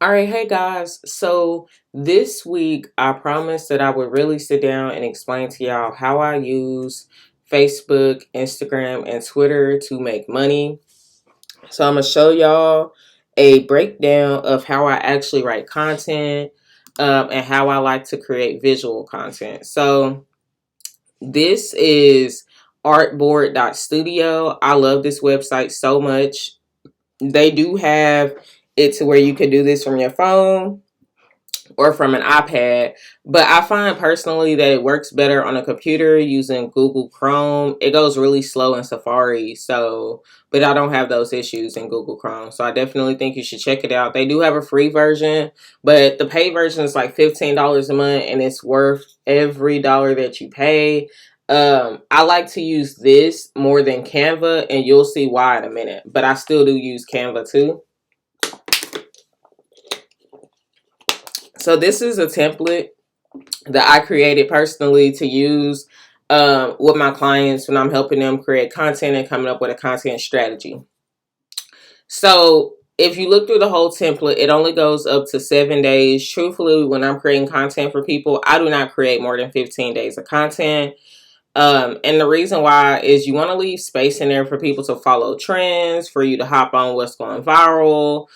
All right, hey guys. So this week I promised that I would really sit down and explain to y'all how I use Facebook, Instagram, and Twitter to make money. So I'm gonna show y'all a breakdown of how I actually write content and how I like to create visual content. So this is artboard.studio. I love this website so much. They do have it to where you could do this from your phone or from an iPad. But I find personally that it works better on a computer using Google Chrome. It goes really slow in Safari, but I don't have those issues in Google Chrome. So I definitely think you should check it out. They do have a free version, but the paid version is like $15 a month and it's worth every dollar that you pay. I like to use this more than Canva, and you'll see why in a minute. But I still do use Canva too. So this is a template that I created personally to use with my clients when I'm helping them create content and coming up with a content strategy. So if you look through the whole template, it only goes up to 7 days. Truthfully, when I'm creating content for people, I do not create more than 15 days of content. And the reason why is you want to leave space in there for people to follow trends, for you to hop on what's going viral.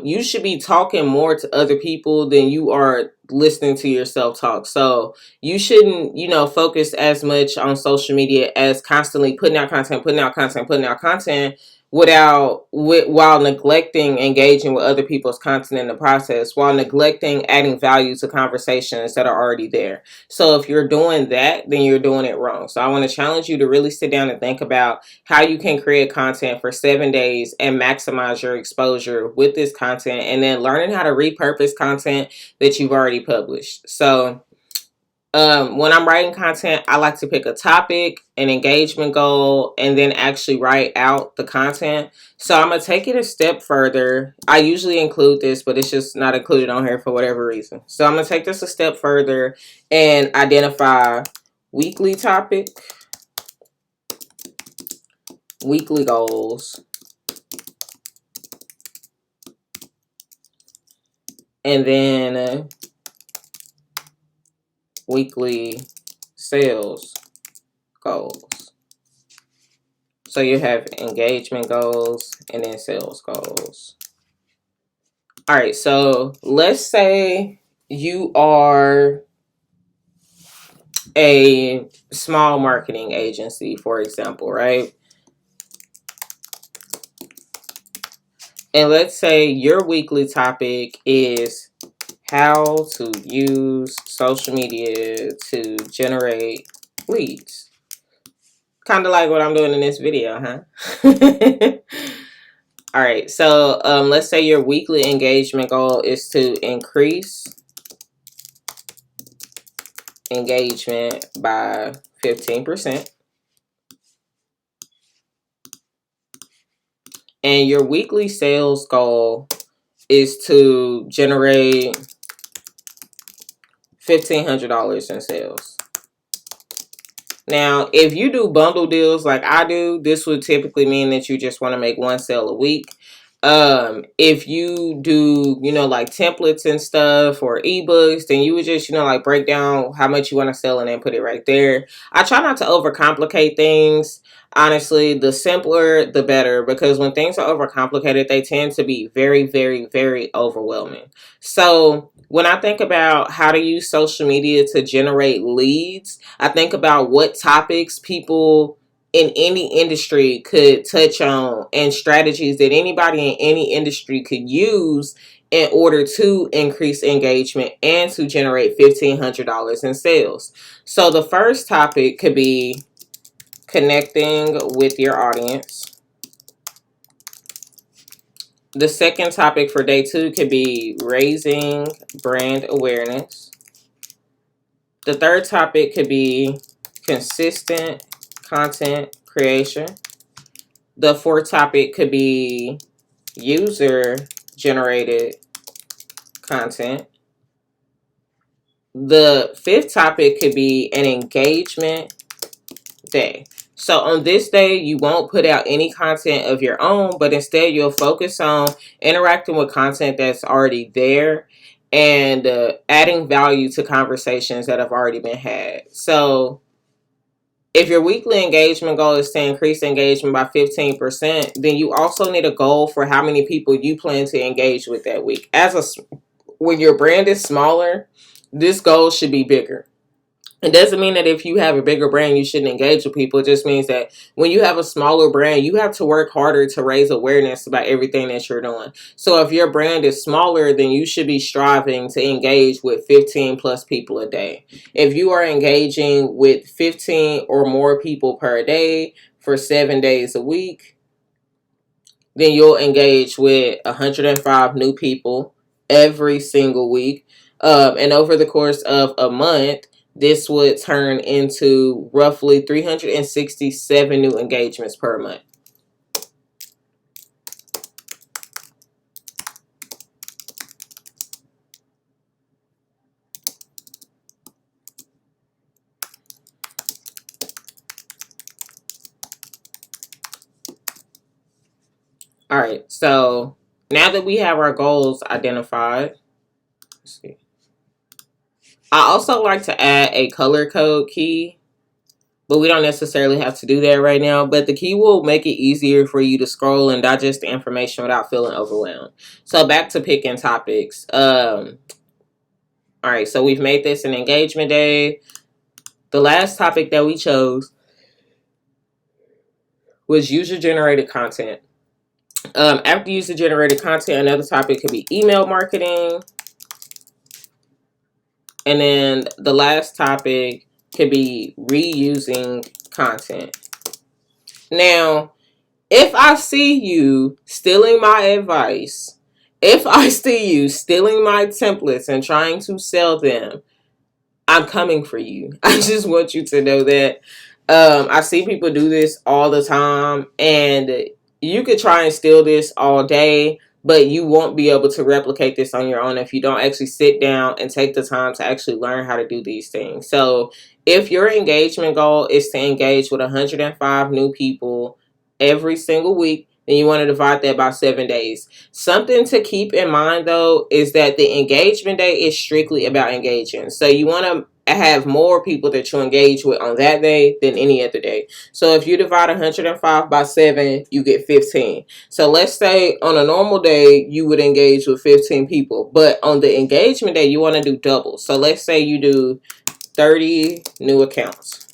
You should be talking more to other people than you are listening to yourself talk. So you shouldn't, focus as much on social media as constantly putting out content, putting out content while neglecting engaging with other people's content in the process, while neglecting adding value to conversations that are already there. So if you're doing that, then you're doing it wrong. So I want to challenge you to really sit down and think about how you can create content for 7 days and maximize your exposure with this content, and then learning how to repurpose content that you've already published. So when I'm writing content, I like to pick a topic, an engagement goal, and then actually write out the content. So I'm going to take it a step further. I usually include this, but it's just not included on here for whatever reason. So I'm going to take this a step further and identify weekly topic, weekly goals, and then weekly sales goals. So you have engagement goals and then sales goals. All right, so let's say you are a small marketing agency, for example, right? And let's say your weekly topic is how to use social media to generate leads. Kind of like what I'm doing in this video, huh? All right, so let's say your weekly engagement goal is to increase engagement by 15%. And your weekly sales goal is to generate $1,500 in sales. Now, if you do bundle deals like I do, this would typically mean that you just want to make one sale a week. If you do, like templates and stuff or ebooks, then you would just, like break down how much you want to sell and then put it right there. I try not to overcomplicate things. Honestly, the simpler, the better, because when things are overcomplicated, they tend to be very, very, very overwhelming. So when I think about how to use social media to generate leads, I think about what topics people in any industry could touch on and strategies that anybody in any industry could use in order to increase engagement and to generate $1,500 in sales. So the first topic could be connecting with your audience. The second topic for day 2 could be raising brand awareness. The third topic could be consistent content creation. The fourth topic could be user generated content. The fifth topic could be an engagement day. So on this day, you won't put out any content of your own, but instead you'll focus on interacting with content that's already there and adding value to conversations that have already been had. So if your weekly engagement goal is to increase engagement by 15%, then you also need a goal for how many people you plan to engage with that week. When your brand is smaller, this goal should be bigger. It doesn't mean that if you have a bigger brand, you shouldn't engage with people. It just means that when you have a smaller brand, you have to work harder to raise awareness about everything that you're doing. So if your brand is smaller, then you should be striving to engage with 15 plus people a day. If you are engaging with 15 or more people per day for 7 days a week, then you'll engage with 105 new people every single week. And over the course of a month, this would turn into roughly 367 new engagements per month. All right, so now that we have our goals identified, let's see. I also like to add a color code key, but we don't necessarily have to do that right now. But the key will make it easier for you to scroll and digest the information without feeling overwhelmed. So back to picking topics. All right, so we've made this an engagement day. The last topic that we chose was user-generated content. After user-generated content, another topic could be email marketing. And then the last topic could be reusing content. Now, if I see you stealing my advice, if I see you stealing my templates and trying to sell them, I'm coming for you. I just want you to know that. I see people do this all the time, and you could try and steal this all day, but you won't be able to replicate this on your own if you don't actually sit down and take the time to actually learn how to do these things. So if your engagement goal is to engage with 105 new people every single week, then you want to divide that by 7 days. Something to keep in mind, though, is that the engagement day is strictly about engaging. So you want to have more people that you engage with on that day than any other day. So if you divide 105 by 7, you get 15. So let's say on a normal day, you would engage with 15 people. But on the engagement day, you want to do double. So let's say you do 30 new accounts.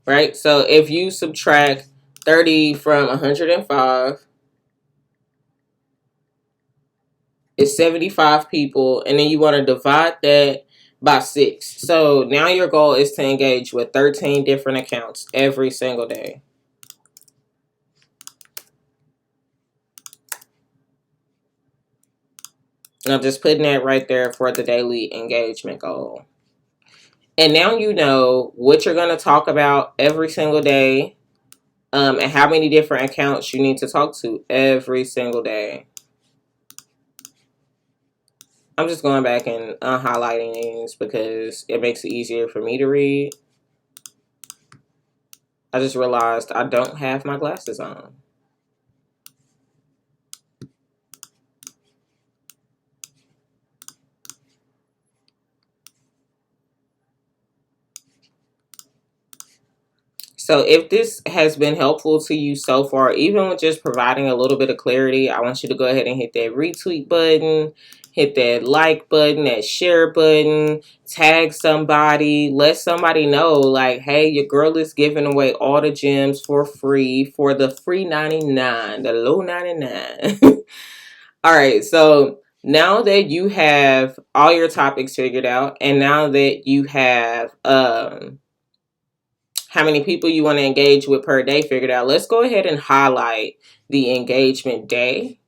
Right? So if you subtract 30 from 105, it's 75 people, and then you want to divide that by 6. So now your goal is to engage with 13 different accounts every single day. Now just putting that right there for the daily engagement goal. And now you know what you're going to talk about every single day, and how many different accounts you need to talk to every single day. I'm just going back and highlighting these because it makes it easier for me to read. I just realized I don't have my glasses on. So if this has been helpful to you so far, even with just providing a little bit of clarity, I want you to go ahead and hit that retweet button, hit that like button, that share button, tag somebody, let somebody know, like, hey, your girl is giving away all the gems for free for the free 99, the low 99. All right, so now that you have all your topics figured out, and now that you have how many people you want to engage with per day figured out, let's go ahead and highlight the engagement day.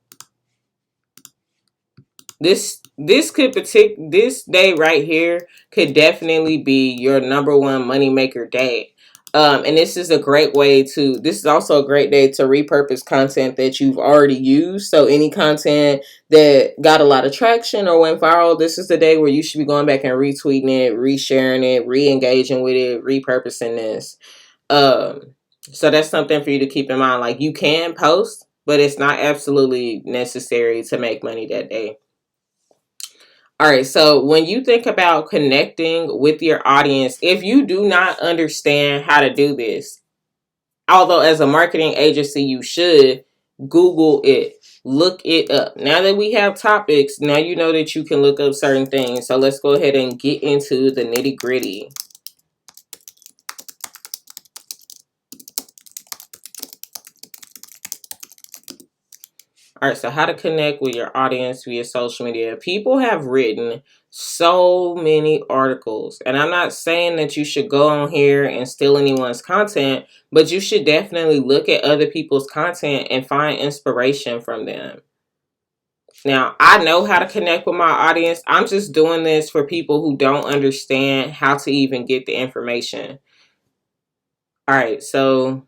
This day right here could definitely be your number one moneymaker day. And this is this is also a great day to repurpose content that you've already used. So any content that got a lot of traction or went viral, this is the day where you should be going back and retweeting it, resharing it, re-engaging with it, repurposing this. So that's something for you to keep in mind. Like, you can post, but it's not absolutely necessary to make money that day. All right, so when you think about connecting with your audience, if you do not understand how to do this, although as a marketing agency you should, Google it, look it up. Now that we have topics, now you know that you can look up certain things. So let's go ahead and get into the nitty gritty. All right, so how to connect with your audience via social media. People have written so many articles, and I'm not saying that you should go on here and steal anyone's content, but you should definitely look at other people's content and find inspiration from them. Now, I know how to connect with my audience. I'm just doing this for people who don't understand how to even get the information. All right, so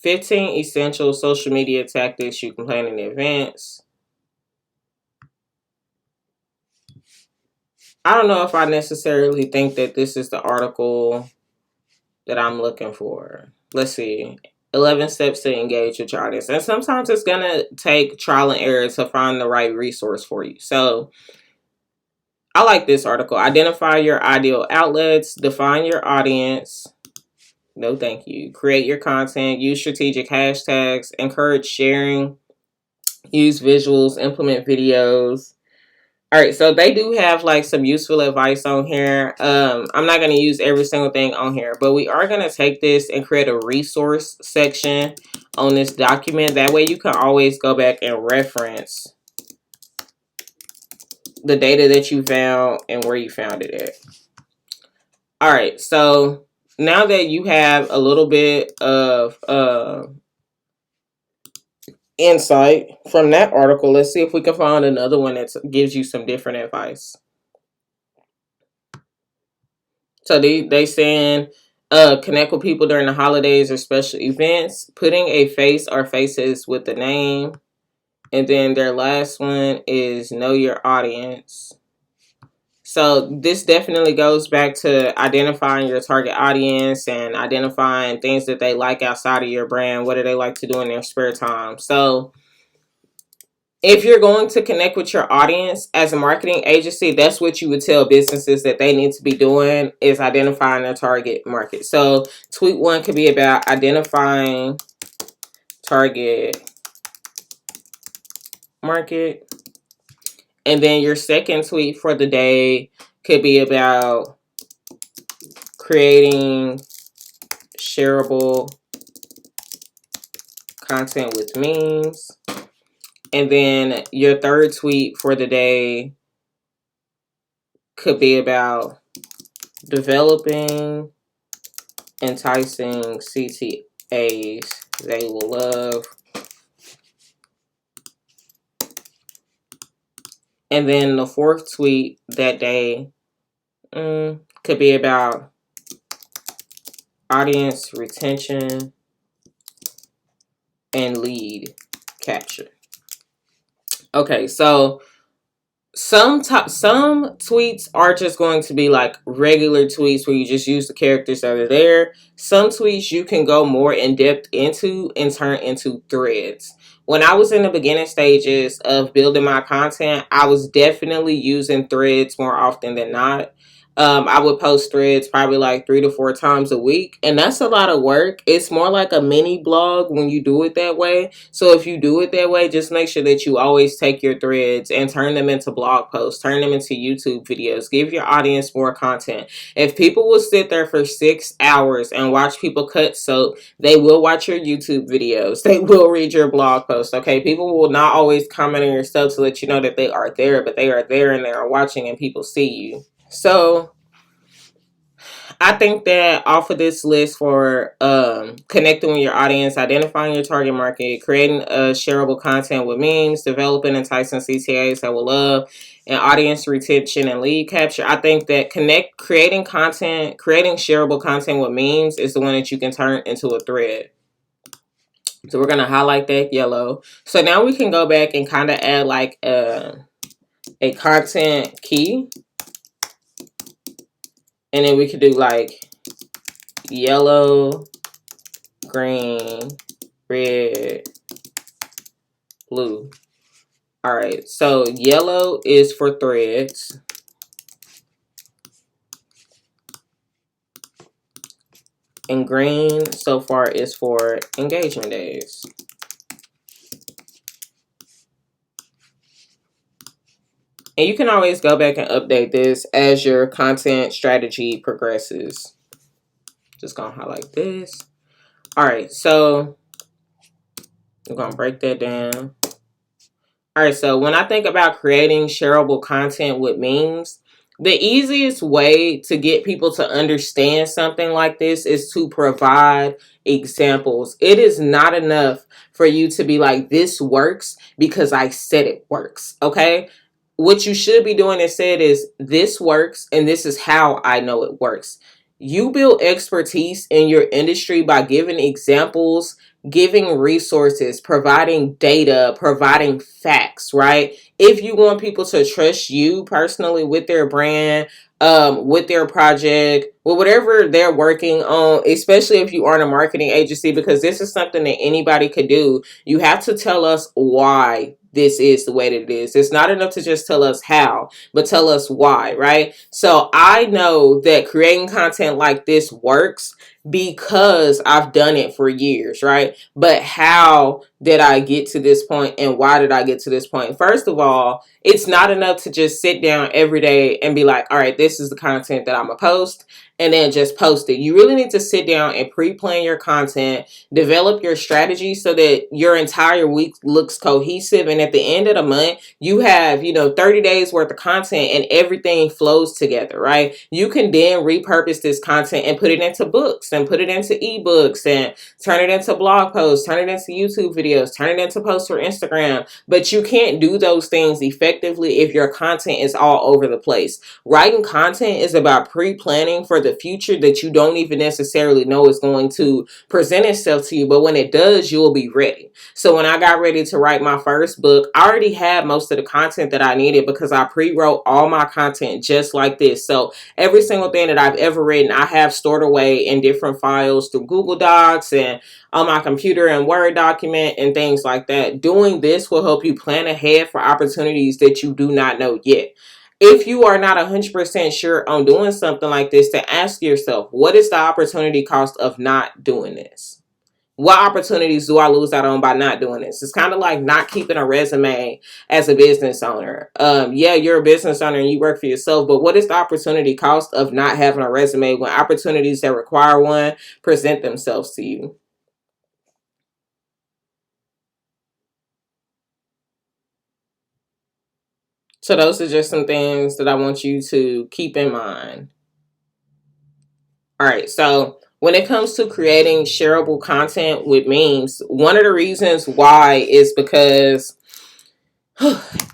15 essential social media tactics you can plan in advance. I don't know if I necessarily think that this is the article that I'm looking for. Let's see. 11 steps to engage with your audience. And sometimes it's going to take trial and error to find the right resource for you. So I like this article. Identify your ideal outlets. Define your audience. No, thank you. Create your content. Use strategic hashtags. Encourage sharing. Use visuals. Implement videos. All right, so they do have like some useful advice on here. I'm not going to use every single thing on here, but we are going to take this and create a resource section on this document. That way you can always go back and reference the data that you found and where you found it at. All right, so now that you have a little bit of insight from that article, let's see if we can find another one that gives you some different advice. So they saying connect with people during the holidays or special events, putting a face or faces with the name. And then their last one is know your audience. So this definitely goes back to identifying your target audience and identifying things that they like outside of your brand. What do they like to do in their spare time? So if you're going to connect with your audience as a marketing agency, that's what you would tell businesses that they need to be doing, is identifying their target market. So tweet one could be about identifying target market. And then your second tweet for the day could be about creating shareable content with memes. And then your third tweet for the day could be about developing enticing CTAs they will love. And then the fourth tweet that day could be about audience retention and lead capture. Okay, so some tweets are just going to be like regular tweets where you just use the characters that are there. Some tweets you can go more in depth into and turn into threads. When I was in the beginning stages of building my content, I was definitely using threads more often than not. I would post threads probably like 3 to 4 times a week, and that's a lot of work. It's more like a mini blog when you do it that way. So if you do it that way, just make sure that you always take your threads and turn them into blog posts, turn them into YouTube videos, give your audience more content. If people will sit there for 6 hours and watch people cut soap, they will watch your YouTube videos. They will read your blog posts, okay? People will not always comment on your stuff to let you know that they are there, but they are there and they are watching and people see you. So I think that off of this list for connecting with your audience, identifying your target market, creating shareable content with memes, developing enticing CTAs that will love, and audience retention and lead capture. I think that creating content, creating shareable content with memes is the one that you can turn into a thread. So we're gonna highlight that yellow. So now we can go back and kind of add like a content key, and then we could do like yellow, green, red, blue. All right, so yellow is for threads. And green so far is for engagement days. And you can always go back and update this as your content strategy progresses. Just gonna highlight this. All right, so we're gonna break that down. All right, so when I think about creating shareable content with memes, the easiest way to get people to understand something like this is to provide examples. It is not enough for you to be like, this works because I said it works, okay? What you should be doing instead is, this works and this is how I know it works. You build expertise in your industry by giving examples, giving resources, providing data, providing facts, right? If you want people to trust you personally with their brand, with their project, with whatever they're working on, especially if you aren't a marketing agency, because this is something that anybody could do, you have to tell us why this is the way that it is. It's not enough to just tell us how, but tell us why, right? So I know that creating content like this works because I've done it for years, right? But how did I get to this point, and why did I get to this point? First of all, it's not enough to just sit down every day and be like, all right, this is the content that I'm gonna post, and then just post it. You really need to sit down and pre-plan your content, develop your strategy so that your entire week looks cohesive, and at the end of the month, you have, 30 days worth of content and everything flows together, right? You can then repurpose this content and put it into books and put it into ebooks and turn it into blog posts, turn it into YouTube videos, turn it into posts for Instagram. But you can't do those things effectively if your content is all over the place. Writing content is about pre-planning for the future that you don't even necessarily know is going to present itself to you. But when it does, you will be ready. So when I got ready to write my first book, I already had most of the content that I needed because I pre-wrote all my content just like this. So every single thing that I've ever written, I have stored away in different files through Google Docs and on my computer and Word document and things like that. Doing this will help you plan ahead for opportunities that you do not know yet. If you are not 100% sure on doing something like this, to ask yourself, what is the opportunity cost of not doing this? What opportunities do I lose out on by not doing this? It's kind of like not keeping a resume as a business owner. Yeah, you're a business owner and you work for yourself, but what is the opportunity cost of not having a resume when opportunities that require one present themselves to you? So those are just some things that I want you to keep in mind. All right, so when it comes to creating shareable content with memes, one of the reasons why is because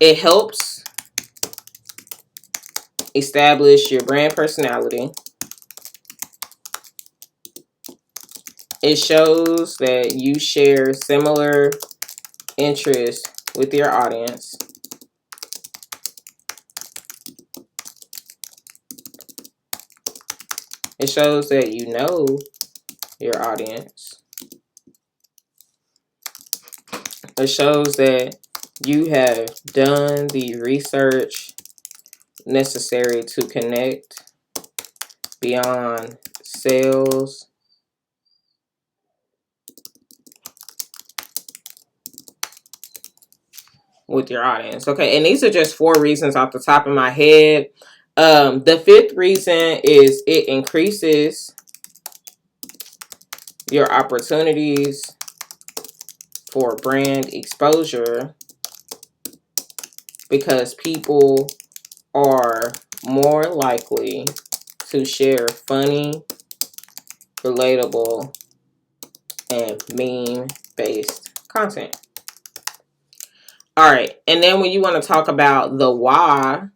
it helps establish your brand personality. It shows that you share similar interests with your audience. It shows that you know your audience. It shows that you have done the research necessary to connect beyond sales with your audience. Okay, and these are just 4 reasons off the top of my head. The 5th reason is it increases your opportunities for brand exposure because people are more likely to share funny, relatable, and meme-based content. All right, and then when you want to talk about the why,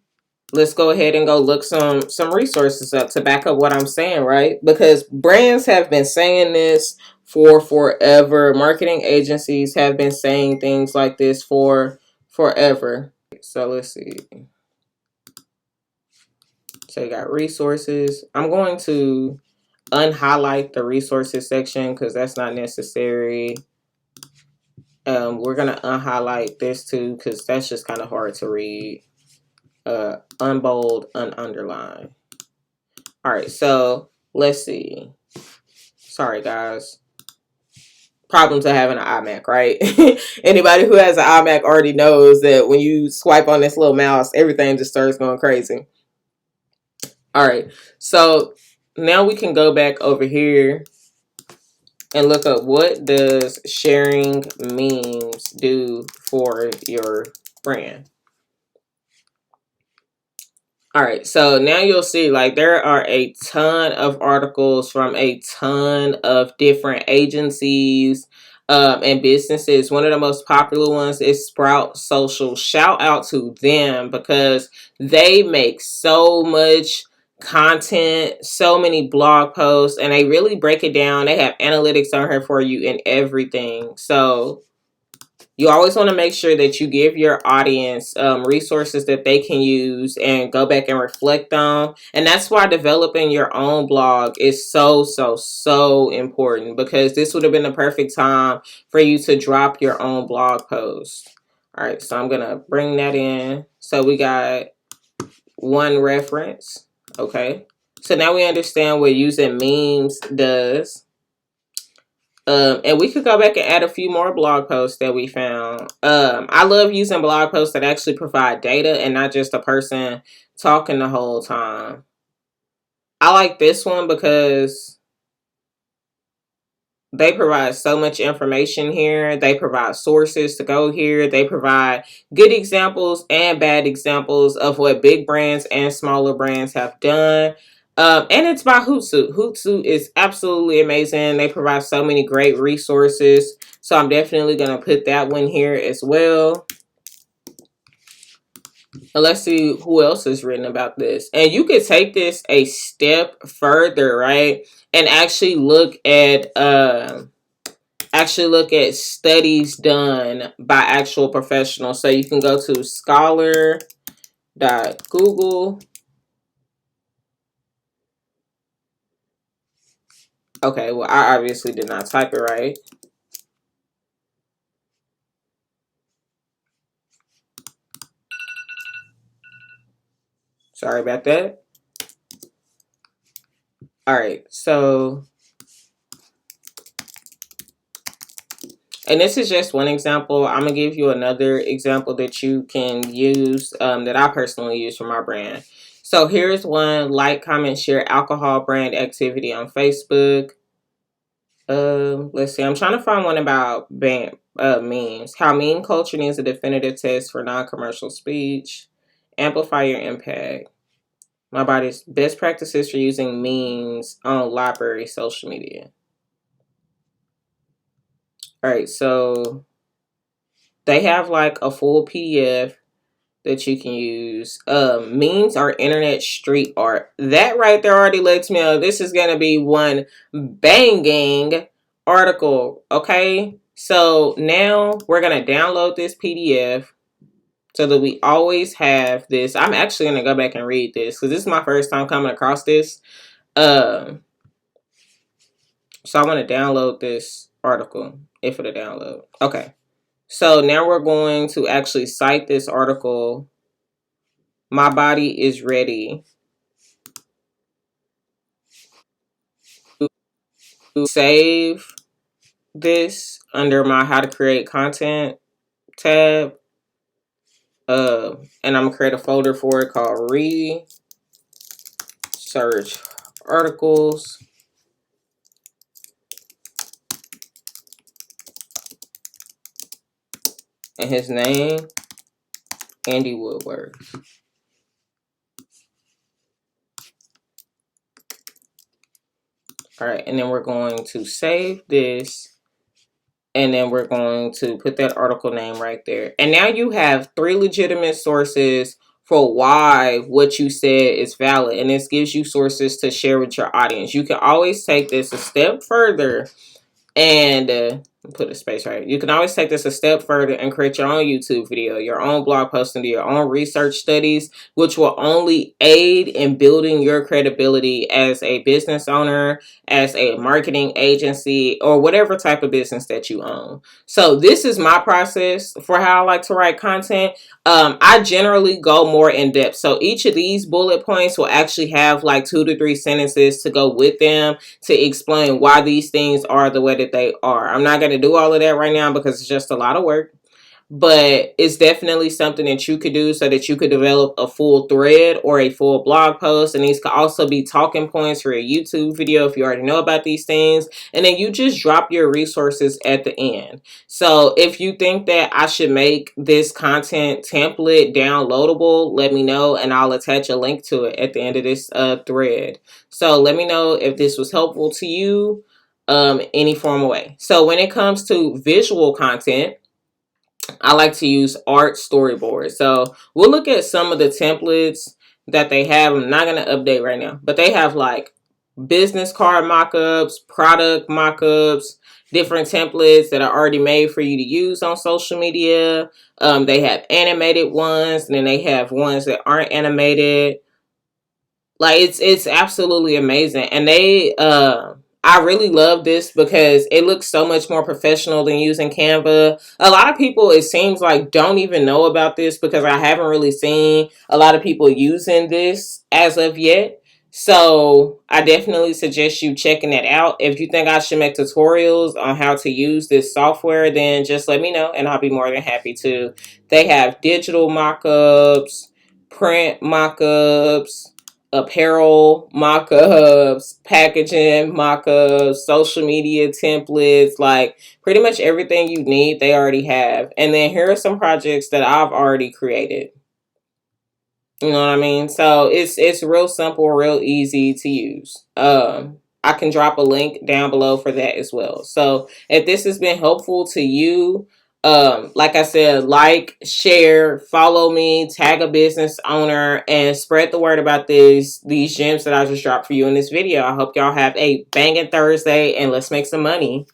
let's go ahead and go look some resources up to back up what I'm saying, right? Because brands have been saying this for forever. Marketing agencies have been saying things like this for forever. So let's see. So you got resources. I'm going to unhighlight the resources section because that's not necessary. We're going to unhighlight this too because that's just kind of hard to read. Unbold, ununderline. All right, so let's see. Sorry, guys. Problems of having an iMac, right? Anybody who has an iMac already knows that when you swipe on this little mouse, everything just starts going crazy. All right, so now we can go back over here and look up what does sharing memes do for your brand. All right, so now you'll see like there are a ton of articles from a ton of different agencies and businesses. One of the most popular ones is Sprout Social. Shout out to them because they make so much content, so many blog posts, and they really break it down. They have analytics on here for you and everything. So you always want to make sure that you give your audience resources that they can use and go back and reflect on. And that's why developing your own blog is so important, because this would have been the perfect time for you to drop your own blog post. All right, so I'm going to bring that in. So we got one reference. Okay. So now we understand what using memes does. And we could go back and add a few more blog posts that we found. I love using blog posts that actually provide data and not just a person talking the whole time. I like this one because they provide so much information here. They provide sources to go here. They provide good examples and bad examples of what big brands and smaller brands have done. And it's by Hootsuite. Hootsuite is absolutely amazing. They provide so many great resources. So I'm definitely going to put that one here as well. And let's see who else has written about this. And you could take this a step further, right? And actually look at studies done by actual professionals. So you can go to scholar.google. Okay, well, I obviously did not type it right. Sorry about that. All right, so, and this is just one example. I'm going to give you another example that you can use that I personally use for my brand. So here's one: like, comment, share alcohol brand activity on Facebook. Let's see. I'm trying to find one about memes. How meme culture needs a definitive test for non-commercial speech. Amplify your impact. My body's best practices for using memes on library social media. All right, so they have like a full PDF that you can use. Memes are internet street art. That right there already lets me know this is going to be one banging article. Okay, so now we're going to download this PDF so that we always have this. I'm actually going to go back and read this because this is my first time coming across this. So I want to download this article if it'll download. Okay, so now we're going to actually cite this article. My body is ready to save this under my how to create content tab. And I'm gonna create a folder for it called research articles. And his name, Andy Woodworth. All right, and then we're going to save this. And then we're going to put that article name right there. And now you have 3 legitimate sources for why what you said is valid. And this gives you sources to share with your audience. You can always take this a step further and put a space right. You can always take this a step further and create your own YouTube video, your own blog post, and do your own research studies, which will only aid in building your credibility as a business owner, as a marketing agency, or whatever type of business that you own. So this is my process for how I like to write content. I generally go more in depth. So each of these bullet points will actually have like 2 to 3 sentences to go with them to explain why these things are the way that they are. I'm not going to do all of that right now because it's just a lot of work. But it's definitely something that you could do so that you could develop a full thread or a full blog post. And these could also be talking points for a YouTube video if you already know about these things. And then you just drop your resources at the end. So if you think that I should make this content template downloadable, let me know and I'll attach a link to it at the end of this thread. So let me know if this was helpful to you any form of way. So when it comes to visual content, I like to use art storyboards. So we'll look at some of the templates that they have. I'm not going to update right now, but they have like business card mockups, product mockups, different templates that are already made for you to use on social media. They have animated ones, and then they have ones that aren't animated. Like it's absolutely amazing. And I really love this because it looks so much more professional than using Canva. A lot of people, it seems like, don't even know about this because I haven't really seen a lot of people using this as of yet. So I definitely suggest you checking it out. If you think I should make tutorials on how to use this software, then just let me know and I'll be more than happy to. They have digital mockups, print mockups, apparel mock-ups, packaging mock-ups, social media templates, like pretty much everything you need, they already have. And then here are some projects that I've already created. You know what I mean? So it's real simple, real easy to use. I can drop a link down below for that as well. So if this has been helpful to you, like I said, like, share, follow me, tag a business owner, and spread the word about these gems that I just dropped for you in this video. I hope y'all have a banging Thursday, and let's make some money.